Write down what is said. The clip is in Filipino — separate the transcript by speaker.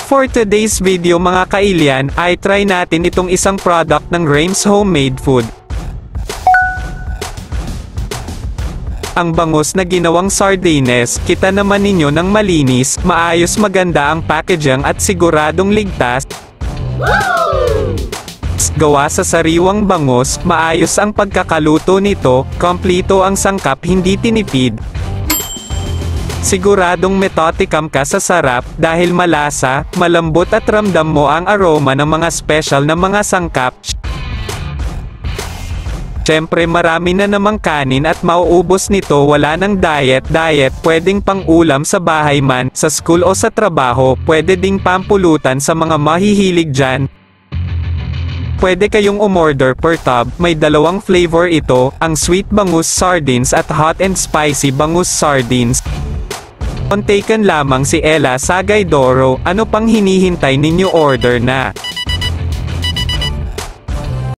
Speaker 1: For today's video mga kailyan, ay try natin itong isang product ng Reims Homemade Food. Ang bangus na ginawang sardines, kita naman ninyo ng malinis, maayos, maganda ang packaging at siguradong ligtas. Gawa sa sariwang bangus, maayos ang pagkakaluto nito, kompleto ang sangkap, hindi tinipid. Siguradong metotikam ka sa sarap, dahil malasa, malambot at ramdam mo ang aroma ng mga special na mga sangkap. Siyempre marami na namang kanin at mauubos nito, wala ng diet, pwedeng pang ulam sa bahay man, sa school o sa trabaho, pwede ding pampulutan sa mga mahihilig dyan. Pwede kayong umorder per tub, may dalawang flavor ito, ang sweet bangus sardines at hot and spicy bangus sardines. Kontaken lamang si Ella Sagaydoro, ano pang hinihintay ninyo, order na.